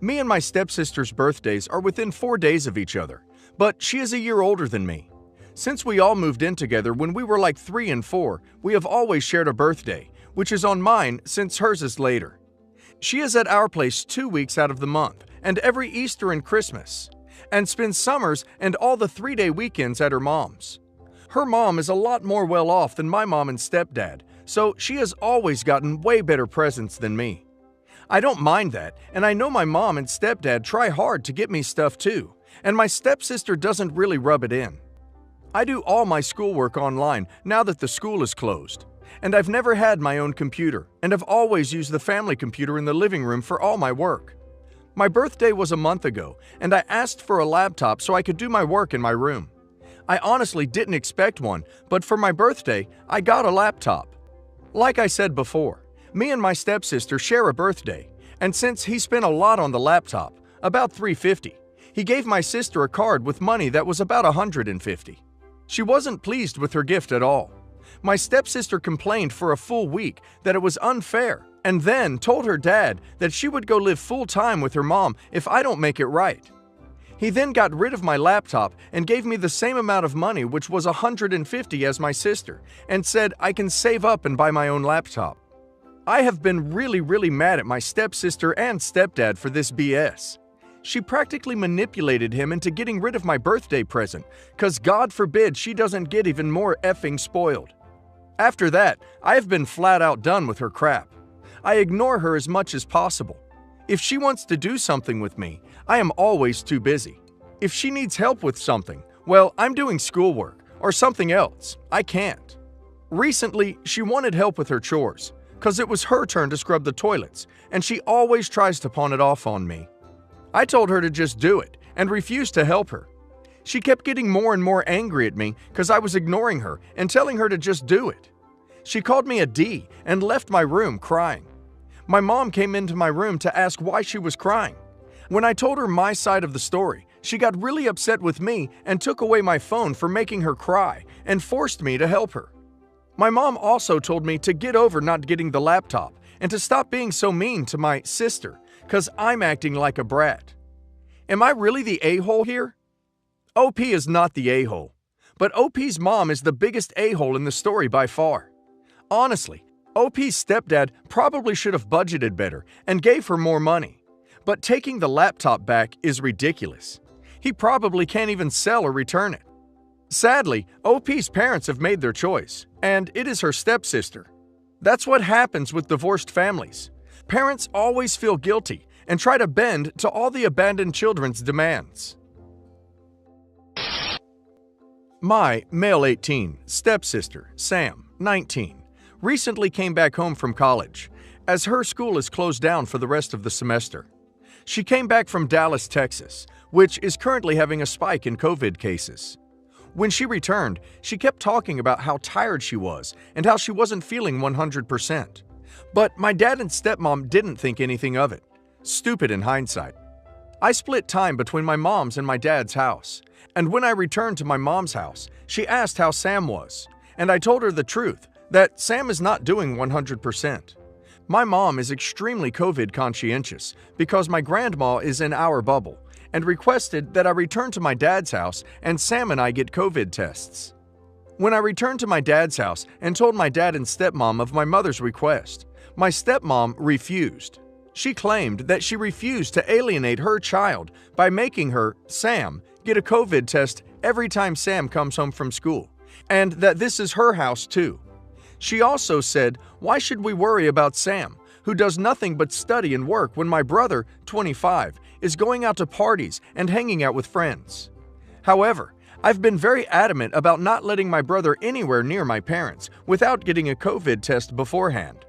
Me and my stepsister's birthdays are within 4 days of each other, but she is a year older than me. Since we all moved in together when we were like 3 and 4, we have always shared a birthday, which is on mine since hers is later. She is at our place 2 weeks out of the month, and every Easter and Christmas, and spends summers and all the 3-day weekends at her mom's. Her mom is a lot more well off than my mom and stepdad, so she has always gotten way better presents than me. I don't mind that, and I know my mom and stepdad try hard to get me stuff too, and my stepsister doesn't really rub it in. I do all my schoolwork online now that the school is closed, and I've never had my own computer, and have always used the family computer in the living room for all my work. My birthday was a month ago, and I asked for a laptop so I could do my work in my room. I honestly didn't expect one, but for my birthday, I got a laptop. Like I said before, me and my stepsister share a birthday, and since he spent a lot on the laptop, about $350, he gave my sister a card with money that was about $150. She wasn't pleased with her gift at all. My stepsister complained for a full week that it was unfair, and then told her dad that she would go live full-time with her mom if I don't make it right. He then got rid of my laptop and gave me the same amount of money, which was $150 as my sister, and said I can save up and buy my own laptop. I have been really mad at my stepsister and stepdad for this BS. She practically manipulated him into getting rid of my birthday present, cause God forbid she doesn't get even more effing spoiled. After that, I have been flat out done with her crap. I ignore her as much as possible. If she wants to do something with me, I am always too busy. If she needs help with something, well, I'm doing schoolwork or something else. I can't. Recently, she wanted help with her chores, cause it was her turn to scrub the toilets, and she always tries to pawn it off on me. I told her to just do it and refused to help her. She kept getting more and more angry at me cause I was ignoring her and telling her to just do it. She called me a D and left my room crying. My mom came into my room to ask why she was crying. When I told her my side of the story, she got really upset with me and took away my phone for making her cry and forced me to help her. My mom also told me to get over not getting the laptop and to stop being so mean to my sister, cause I'm acting like a brat. Am I really the a-hole here? OP is not the a-hole, but OP's mom is the biggest a-hole in the story by far. Honestly, OP's stepdad probably should have budgeted better and gave her more money, but taking the laptop back is ridiculous. He probably can't even sell or return it. Sadly, OP's parents have made their choice, and it is her stepsister. That's what happens with divorced families. Parents always feel guilty and try to bend to all the abandoned children's demands. My male 18 stepsister, Sam, 19, recently came back home from college, as her school is closed down for the rest of the semester. She came back from Dallas, Texas, which is currently having a spike in COVID cases. When she returned, she kept talking about how tired she was and how she wasn't feeling 100%. But my dad and stepmom didn't think anything of it. Stupid in hindsight. I split time between my mom's and my dad's house, and when I returned to my mom's house, she asked how Sam was, and I told her the truth, that Sam is not doing 100%. My mom is extremely COVID conscientious because my grandma is in our bubble and requested that I return to my dad's house and Sam and I get COVID tests. When I returned to my dad's house and told my dad and stepmom of my mother's request, my stepmom refused. She claimed that she refused to alienate her child by making her, Sam, get a COVID test every time Sam comes home from school, and that this is her house too. She also said, why should we worry about Sam, who does nothing but study and work when my brother, 25, is going out to parties and hanging out with friends? However, I've been very adamant about not letting my brother anywhere near my parents without getting a COVID test beforehand.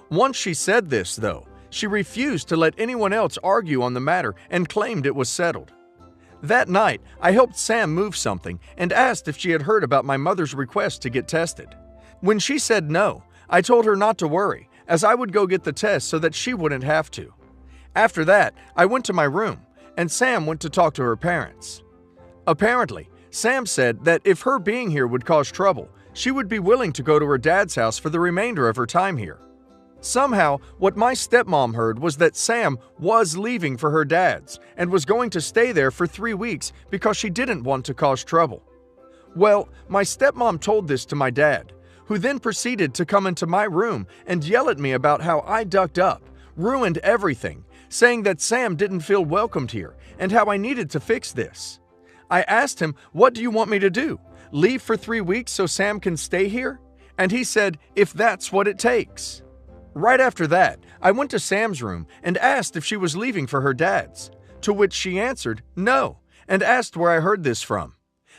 Once she said this, though, she refused to let anyone else argue on the matter and claimed it was settled. That night, I helped Sam move something and asked if she had heard about my mother's request to get tested. When she said no, I told her not to worry, as I would go get the test so that she wouldn't have to. After that, I went to my room, and Sam went to talk to her parents. Apparently, Sam said that if her being here would cause trouble, she would be willing to go to her dad's house for the remainder of her time here. Somehow, what my stepmom heard was that Sam was leaving for her dad's and was going to stay there for 3 weeks because she didn't want to cause trouble. Well, my stepmom told this to my dad, who then proceeded to come into my room and yell at me about how I ducked up, ruined everything, saying that Sam didn't feel welcomed here and how I needed to fix this. I asked him, "What do you want me to do? Leave for 3 weeks so Sam can stay here?" And he said, "If that's what it takes." Right after that, I went to Sam's room and asked if she was leaving for her dad's, to which she answered no, and asked where I heard this from.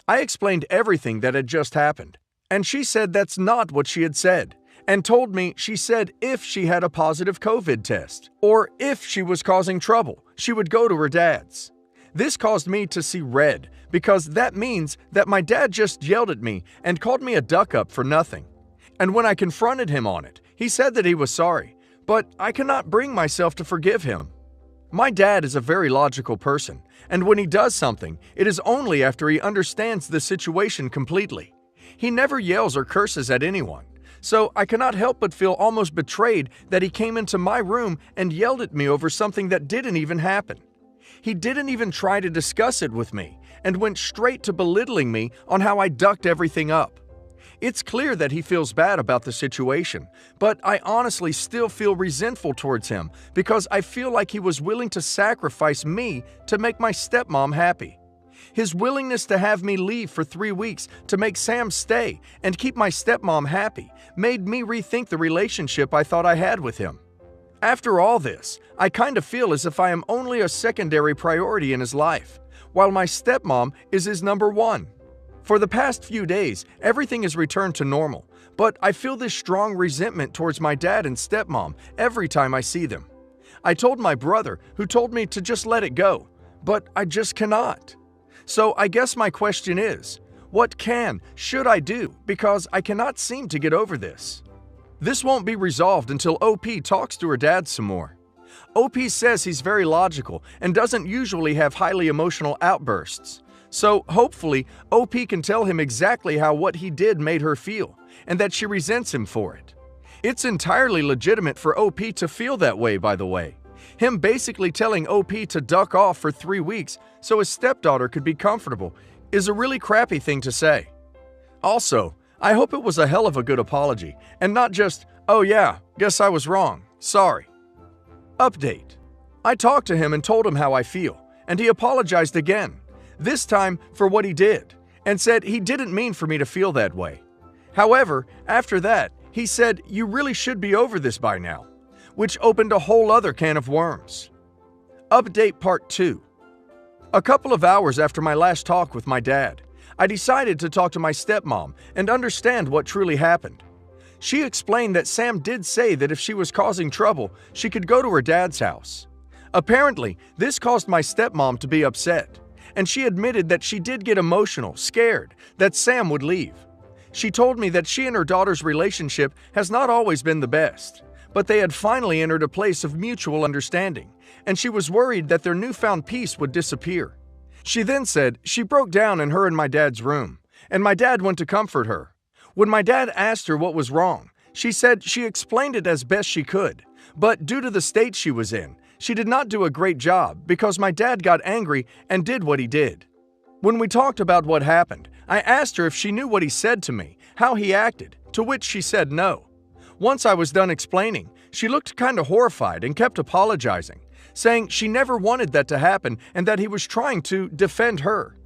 I explained everything that had just happened, and she said that's not what she had said, and told me she said if she had a positive COVID test, or if she was causing trouble, she would go to her dad's. This caused me to see red, because that means that my dad just yelled at me and called me a duck-up for nothing. And when I confronted him on it, he said that he was sorry, but I cannot bring myself to forgive him. My dad is a very logical person, and when he does something, it is only after he understands the situation completely. He never yells or curses at anyone, so I cannot help but feel almost betrayed that he came into my room and yelled at me over something that didn't even happen. He didn't even try to discuss it with me, and went straight to belittling me on how I ducked everything up. It's clear that he feels bad about the situation, but I honestly still feel resentful towards him because I feel like he was willing to sacrifice me to make my stepmom happy. His willingness to have me leave for 3 weeks to make Sam stay and keep my stepmom happy made me rethink the relationship I thought I had with him. After all this, I kind of feel as if I am only a secondary priority in his life, while my stepmom is his number one. For the past few days, everything has returned to normal, but I feel this strong resentment towards my dad and stepmom every time I see them. I told my brother, who told me to just let it go, but I just cannot. So I guess my question is, what should I do, because I cannot seem to get over this? This won't be resolved until OP talks to her dad some more. OP says he's very logical and doesn't usually have highly emotional outbursts. So hopefully, OP can tell him exactly how what he did made her feel, and that she resents him for it. It's entirely legitimate for OP to feel that way, by the way. Him basically telling OP to duck off for 3 weeks so his stepdaughter could be comfortable is a really crappy thing to say. Also, I hope it was a hell of a good apology, and not just, "Oh yeah, guess I was wrong, sorry." Update. I talked to him and told him how I feel, and he apologized again. This time for what he did, and said he didn't mean for me to feel that way. However, after that, he said you really should be over this by now, which opened a whole other can of worms. Update Part 2. A couple of hours after my last talk with my dad, I decided to talk to my stepmom and understand what truly happened. She explained that Sam did say that if she was causing trouble, she could go to her dad's house. Apparently, this caused my stepmom to be upset, and she admitted that she did get emotional, scared that Sam would leave. She told me that she and her daughter's relationship has not always been the best, but they had finally entered a place of mutual understanding, and she was worried that their newfound peace would disappear. She then said she broke down in her and my dad's room, and my dad went to comfort her. When my dad asked her what was wrong, she said she explained it as best she could, but due to the state she was in, she did not do a great job because my dad got angry and did what he did. When we talked about what happened, I asked her if she knew what he said to me, how he acted, to which she said no. Once I was done explaining, she looked kind of horrified and kept apologizing, saying she never wanted that to happen and that he was trying to defend her.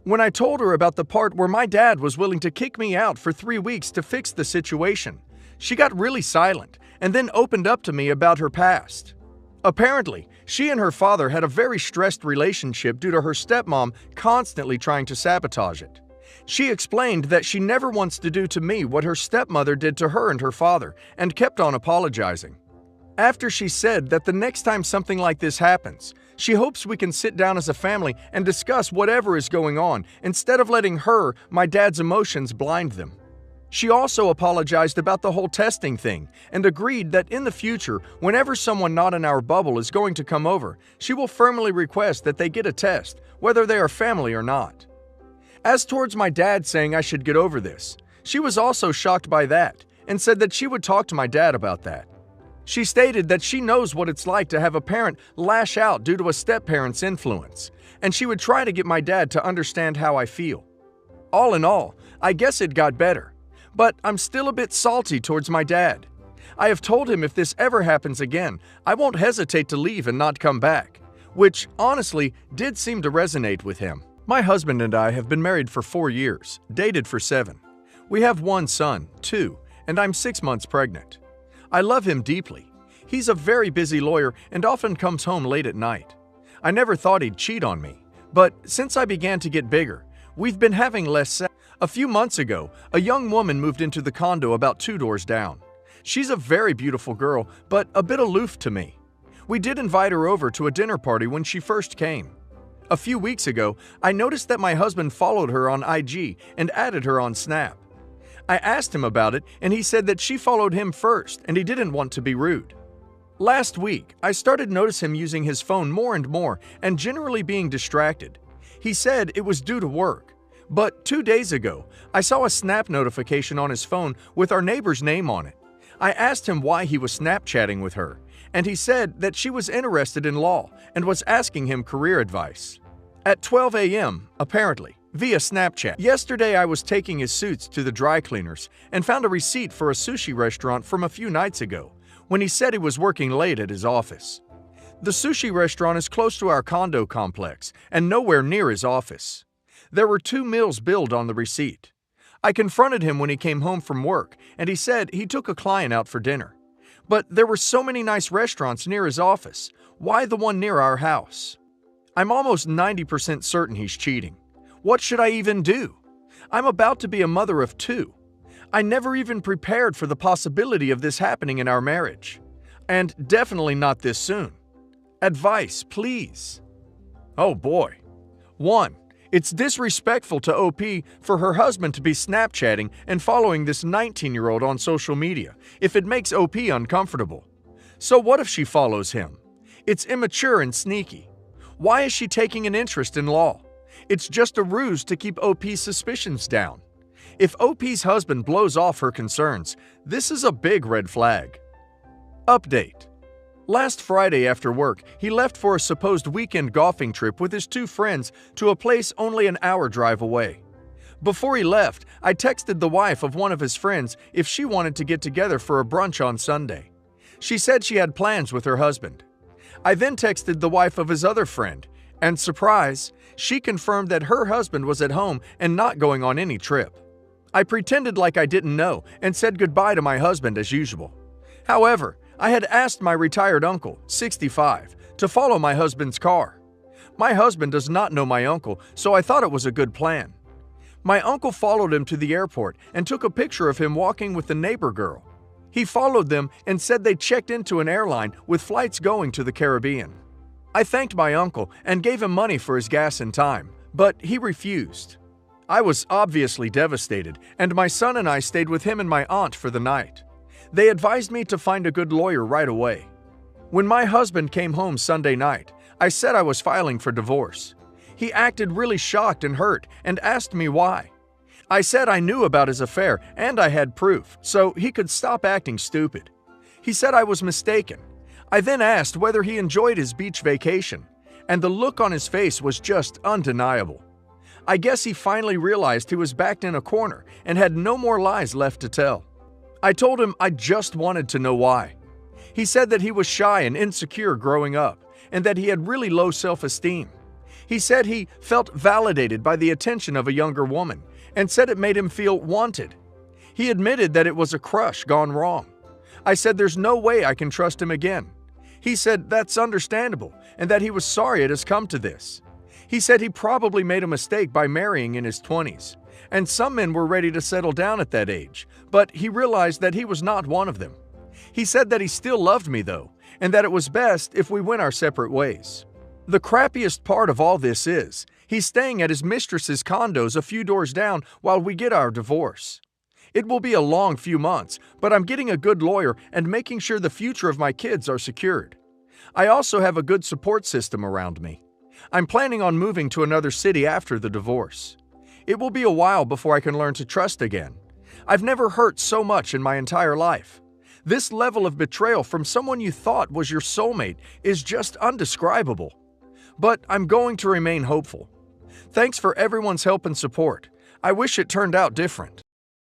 When I told her about the part where my dad was willing to kick me out for 3 weeks to fix the situation, she got really silent and then opened up to me about her past. Apparently, she and her father had a very stressed relationship due to her stepmom constantly trying to sabotage it. She explained that she never wants to do to me what her stepmother did to her and her father, and kept on apologizing. After she said that the next time something like this happens, she hopes we can sit down as a family and discuss whatever is going on instead of letting her, my dad's emotions blind them. She also apologized about the whole testing thing and agreed that in the future, whenever someone not in our bubble is going to come over, she will firmly request that they get a test, whether they are family or not. As towards my dad saying I should get over this, she was also shocked by that and said that she would talk to my dad about that. She stated that she knows what it's like to have a parent lash out due to a step-parent's influence, and she would try to get my dad to understand how I feel. All in all, I guess it got better, but I'm still a bit salty towards my dad. I have told him if this ever happens again, I won't hesitate to leave and not come back, which honestly did seem to resonate with him. My husband and I have been married for 4 years, dated for 7. We have one son, 2, and I'm 6 months pregnant. I love him deeply. He's a very busy lawyer and often comes home late at night. I never thought he'd cheat on me, but since I began to get bigger, we've been having less sex. A few months ago, a young woman moved into the condo about 2 doors down. She's a very beautiful girl, but a bit aloof to me. We did invite her over to a dinner party when she first came. A few weeks ago, I noticed that my husband followed her on IG and added her on Snap. I asked him about it, and he said that she followed him first and he didn't want to be rude. Last week, I started noticing him using his phone more and more and generally being distracted. He said it was due to work. But 2 days ago, I saw a Snap notification on his phone with our neighbor's name on it. I asked him why he was Snapchatting with her, and he said that she was interested in law and was asking him career advice. At 12 a.m., apparently, via Snapchat. Yesterday, I was taking his suits to the dry cleaners and found a receipt for a sushi restaurant from a few nights ago when he said he was working late at his office. The sushi restaurant is close to our condo complex and nowhere near his office. There were 2 meals billed on the receipt. I confronted him when he came home from work, and he said he took a client out for dinner. But there were so many nice restaurants near his office. Why the one near our house? I'm almost 90% certain he's cheating. What should I even do? I'm about to be a mother of 2. I never even prepared for the possibility of this happening in our marriage. And definitely not this soon. Advice, please. Oh boy. 1. It's disrespectful to OP for her husband to be Snapchatting and following this 19-year-old on social media if it makes OP uncomfortable. So what if she follows him? It's immature and sneaky. Why is she taking an interest in law? It's just a ruse to keep OP's suspicions down. If OP's husband blows off her concerns, this is a big red flag. Update. Last Friday after work, he left for a supposed weekend golfing trip with his 2 friends to a place only an hour drive away. Before he left, I texted the wife of one of his friends if she wanted to get together for a brunch on Sunday. She said she had plans with her husband. I then texted the wife of his other friend, and surprise, she confirmed that her husband was at home and not going on any trip. I pretended like I didn't know and said goodbye to my husband as usual. However, I had asked my retired uncle, 65, to follow my husband's car. My husband does not know my uncle, so I thought it was a good plan. My uncle followed him to the airport and took a picture of him walking with the neighbor girl. He followed them and said they checked into an airline with flights going to the Caribbean. I thanked my uncle and gave him money for his gas and time, but he refused. I was obviously devastated, and my son and I stayed with him and my aunt for the night. They advised me to find a good lawyer right away. When my husband came home Sunday night, I said I was filing for divorce. He acted really shocked and hurt and asked me why. I said I knew about his affair and I had proof, so he could stop acting stupid. He said I was mistaken. I then asked whether he enjoyed his beach vacation, and the look on his face was just undeniable. I guess he finally realized he was backed in a corner and had no more lies left to tell. I told him I just wanted to know why. He said that he was shy and insecure growing up, and that he had really low self-esteem. He said he felt validated by the attention of a younger woman, and said it made him feel wanted. He admitted that it was a crush gone wrong. I said there's no way I can trust him again. He said that's understandable, and that he was sorry it has come to this. He said he probably made a mistake by marrying in his 20s, and some men were ready to settle down at that age, but he realized that he was not one of them. He said that he still loved me though, and that it was best if we went our separate ways. The crappiest part of all this is, he's staying at his mistress's condos a few doors down while we get our divorce. It will be a long few months, but I'm getting a good lawyer and making sure the future of my kids are secured. I also have a good support system around me. I'm planning on moving to another city after the divorce. It will be a while before I can learn to trust again. I've never hurt so much in my entire life. This level of betrayal from someone you thought was your soulmate is just undescribable. But I'm going to remain hopeful. Thanks for everyone's help and support. I wish it turned out different.